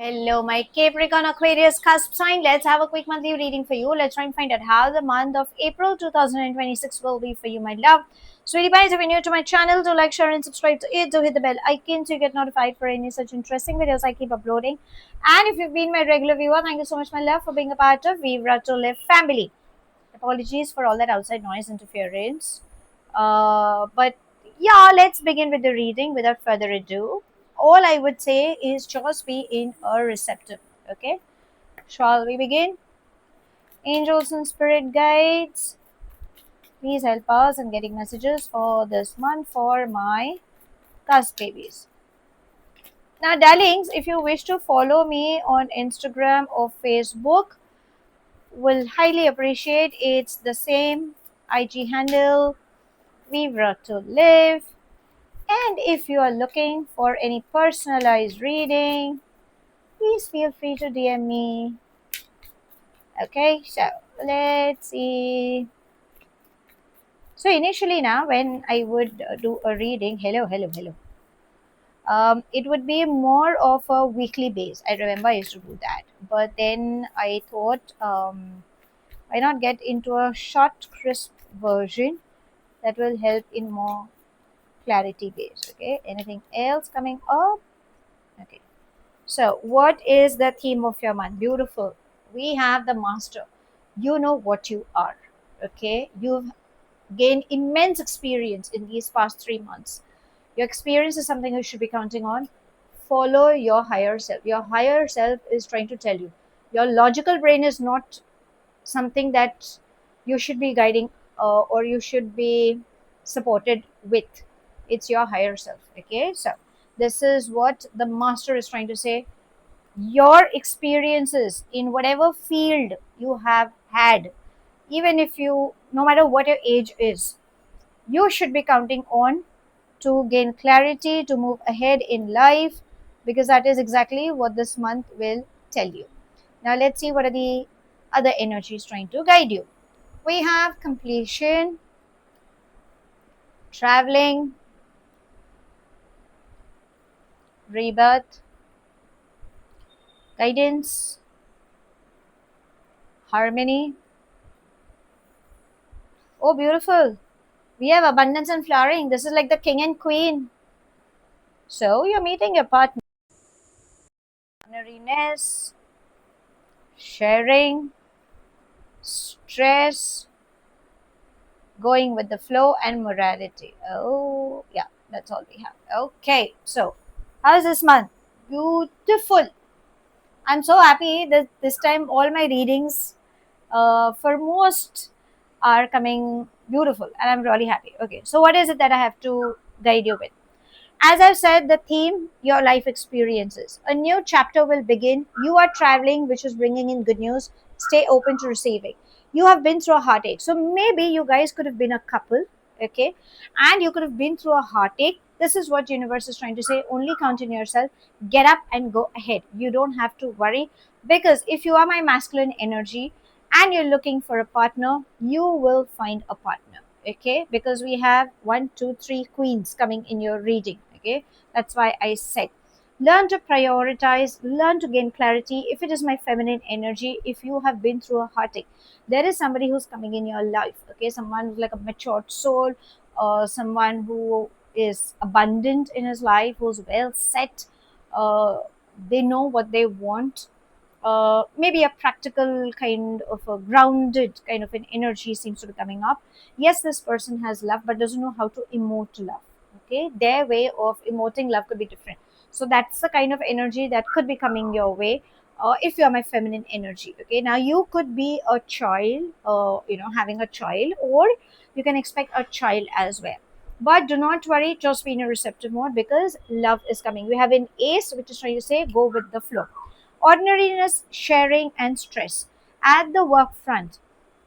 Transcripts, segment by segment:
Hello, my Capricorn Aquarius cusp sign. Let's have a quick monthly reading for you. Let's try and find out how the month of April 2026 will be for you, my love. Sweetie pies, if you're new to my channel, do like, share, and subscribe to it. Do hit the bell icon so you get notified for any such interesting videos I keep uploading. And if you've been my regular viewer, thank you so much, my love, for being a part of Vivra to Live family. Apologies for all that outside noise interference. But yeah, let's begin with the reading without further ado. All I would say is just be in a receptive. Okay, shall we begin? Angels and spirit guides, please help us in getting messages for this month for my cusp babies. Now, darlings, if you wish to follow me on Instagram or Facebook, will highly appreciate. It's the same IG handle, Vivra to Live. And if you are looking for any personalized reading, please feel free to DM me. Okay, so let's see. So initially now when I would do a reading, hello. It would be more of a weekly base. I remember I used to do that. But then I thought, why not get into a short, crisp version that will help in more clarity base. Okay, anything else coming up? Okay. So, what is the theme of your month? Beautiful. We have the master. You know what you are. Okay. You've gained immense experience in these past 3 months. Your experience is something you should be counting on. Follow your higher self. Your higher self is trying to tell you. Your logical brain is not something that you should be guiding or you should be supported with. It's your higher self. Okay. So, this is what the master is trying to say. Your experiences in whatever field you have had, even if you, no matter what your age is, you should be counting on to gain clarity, to move ahead in life, because that is exactly what this month will tell you. Now, let's see what are the other energies trying to guide you. We have completion, traveling, rebirth, guidance, harmony. Oh, beautiful. We have abundance and flowering. This is like the king and queen. So you're meeting your partneriness, sharing, stress, going with the flow, and morality. Oh, yeah, that's all we have. Okay, so how's this month? Beautiful. I'm so happy that this time all my readings, for most, are coming beautiful, and I'm really happy. Okay, so what is it that I have to guide you with? As I've said, the theme, your life experiences. A new chapter will begin. You are traveling, which is bringing in good news. Stay open to receiving. You have been through a heartache. So maybe you guys could have been a couple, okay? And you could have been through a heartache. This is what universe is trying to say. Only count in yourself. Get up and go ahead. You don't have to worry, because if you are my masculine energy and you're looking for a partner, you will find a partner, okay? Because we have one, two, three queens coming in your reading. Okay, that's why I said learn to prioritize, learn to gain clarity. If it is my feminine energy, if you have been through a heartache, there is somebody who's coming in your life. Okay, someone who's like a matured soul, or someone who is abundant in his life, who's well set. They know what they want. Maybe a practical kind of a grounded kind of an energy seems to be coming up. Yes, this person has love but doesn't know how to emote love. Okay, their way of emoting love could be different. So that's the kind of energy that could be coming your way. If you are my feminine energy, okay, now you could be a child, having a child, or you can expect a child as well. But do not worry, just be in a receptive mode, because love is coming. We have an ace, which is trying to say go with the flow. Ordinariness, sharing, and stress. At the work front,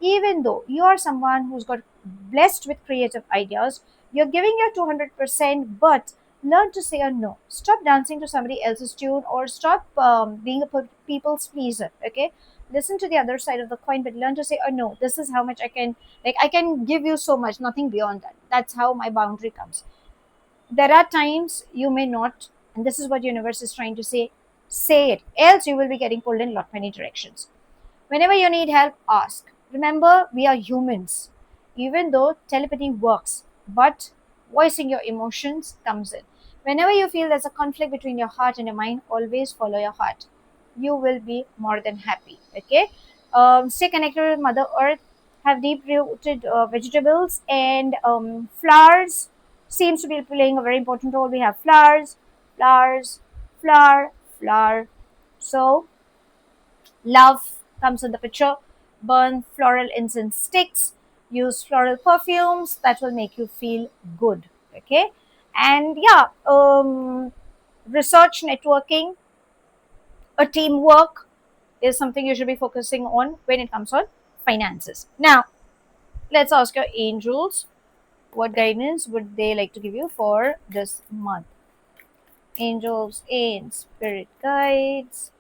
even though you are someone who's got blessed with creative ideas, you're giving your 200%, but learn to say a no. Stop dancing to somebody else's tune, or stop being a people's pleaser. Okay, listen to the other side of the coin, but learn to say a no. This is how much I can, like, I can give you so much, nothing beyond that. That's how my boundary comes. There are times you may not, and this is what universe is trying to say. Say it, else you will be getting pulled in lot many directions. Whenever you need help, ask. Remember, we are humans. Even though telepathy works, but voicing your emotions comes in. Whenever you feel there's a conflict between your heart and your mind, always follow your heart. You will be more than happy. Okay. Stay connected with Mother Earth. Have deep rooted vegetables and flowers. Seems to be playing a very important role. We have flowers, flowers, flower, flower. So love comes in the picture. Burn floral incense sticks. Use floral perfumes that will make you feel good. Okay, and yeah, research networking, a teamwork is something you should be focusing on when it comes on finances. Now, let's ask your angels what guidance would they like to give you for this month. Angels and spirit guides.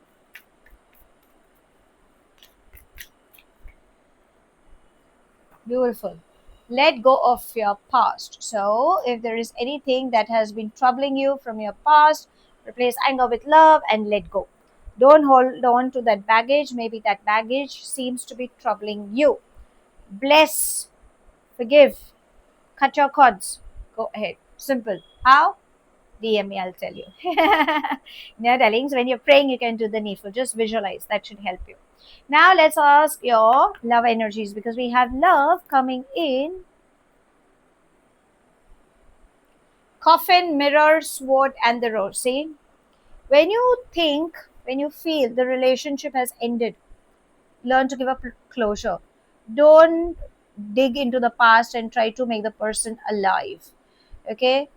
Beautiful. Let go of your past. So, if there is anything that has been troubling you from your past, replace anger with love and let go. Don't hold on to that baggage. Maybe that baggage seems to be troubling you. Bless, forgive, cut your cords. Go ahead. Simple. How? DM me, I'll tell you. Darlings, when you're praying, you can do the needful. Just visualize. That should help you. Now, let's ask your love energies because we have love coming in. Coffin, mirror, sword, and the rose. See, when you think, when you feel the relationship has ended, learn to give up closure. Don't dig into the past and try to make the person alive. Okay,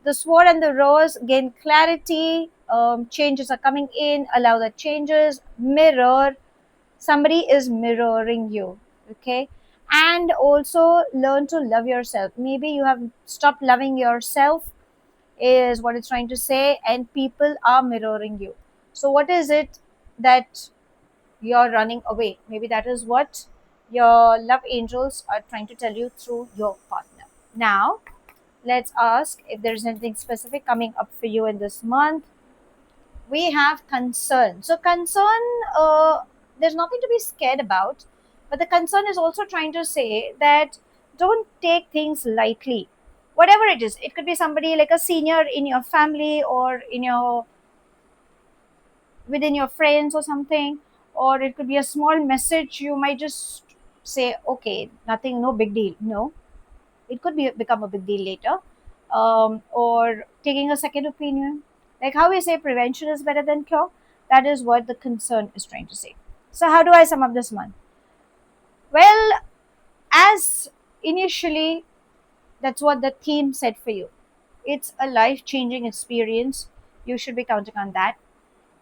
the sword and the rose gain clarity. Changes are coming in. Allow the changes. Mirror. Somebody is mirroring you. Okay, and also learn to love yourself. Maybe you have stopped loving yourself is what it's trying to say, and people are mirroring you. So what is it that you're running away? Maybe that is what your love angels are trying to tell you through your partner. Now let's ask if there's anything specific coming up for you in this month. We have concern. So concern, there's nothing to be scared about, but the concern is also trying to say that don't take things lightly. Whatever it is, it could be somebody like a senior in your family or in your within your friends or something, or it could be a small message. You might just say, okay, nothing, no big deal. No, it could be become a big deal later. Or taking a second opinion, like how we say prevention is better than cure. That is what the concern is trying to say. So how do I sum up this month? Well, as initially, that's what the theme said for you. It's a life changing experience. You should be counting on that.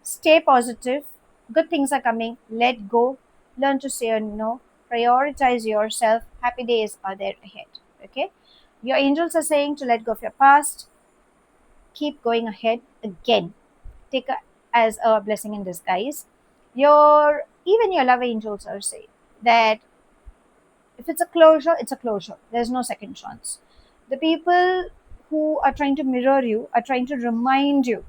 Stay positive. Good things are coming. Let go. Learn to say no. Prioritize yourself. Happy days are there ahead. Okay. Your angels are saying to let go of your past. Keep going ahead again. Take it as a blessing in disguise. Even your love angels are saying that if it's a closure, it's a closure. There's no second chance. The people who are trying to mirror you are trying to remind you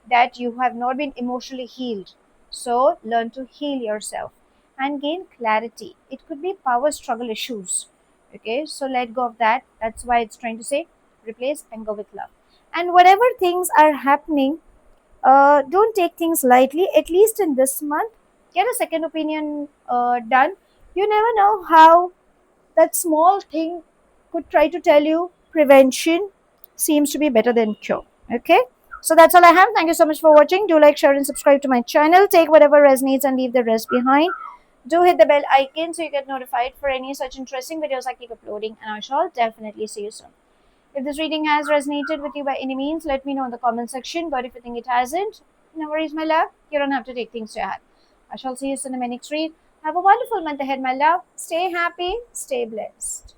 that you have not been emotionally healed. So learn to heal yourself and gain clarity. It could be power struggle issues. Okay, so let go of that. That's why it's trying to say replace anger with love. And whatever things are happening, don't take things lightly. At least in this month, get a second opinion done. You never know how that small thing could try to tell you prevention seems to be better than cure. Okay, so that's all I have. Thank you so much for watching. Do like, share, and subscribe to my channel. Take whatever resonates and leave the rest behind. Do hit the bell icon so you get notified for any such interesting videos I keep uploading, and I shall definitely see you soon. If this reading has resonated with you by any means, let me know in the comment section. But if you think it hasn't, no worries, my love. You don't have to take things to heart. I shall see you soon in my next read. Have a wonderful month ahead, my love. Stay happy, stay blessed.